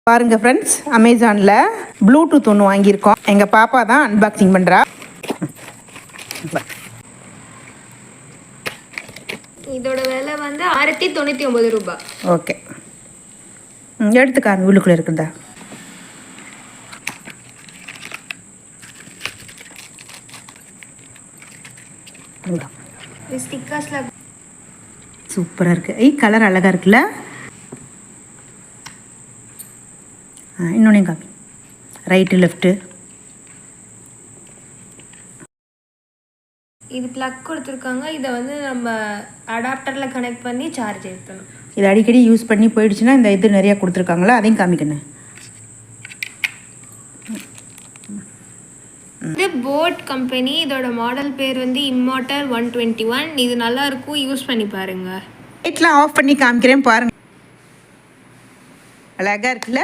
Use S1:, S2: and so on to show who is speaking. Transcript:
S1: பாருங்க ஃப்ரெண்ட்ஸ், அமேசானில் ப்ளூடூத் ஒன்று வாங்கியிருக்கோம். எங்கள் பாப்பா தான் அன்பாக்சிங் பண்ணுறா.
S2: இதோட விலை வந்து 699 ரூபாய்.
S1: ஓகே, எடுத்துக்காங்க உள்ளுக்குள்ளே இருக்குதா.
S2: ஸ்டிக்கர்ஸில்
S1: சூப்பராக இருக்குது. கலர் அழகாக இருக்குல்ல. இன்னொன்னே காமி, ரைட்டு லெஃப்ட்டு.
S2: இது ப்ளக் கொடுத்துருக்காங்க. இதை வந்து நம்ம அடாப்டரில் கனெக்ட் பண்ணி சார்ஜ் ஏற்றணும்.
S1: இது அடிக்கடி யூஸ் பண்ணி போயிடுச்சுன்னா இந்த இது நிறையா கொடுத்துருக்காங்களா, அதையும் காமிக்கணும்.
S2: இது போட் கம்பெனி. இதோட மாடல் பேர் வந்து இம்மார்ட்டல் 121. இது நல்லா இருக்கும், யூஸ் பண்ணி பாருங்க.
S1: லைட்லாம் ஆஃப் பண்ணி காமிக்கிறேன் பாருங்க. அழகாக இருக்குல்ல.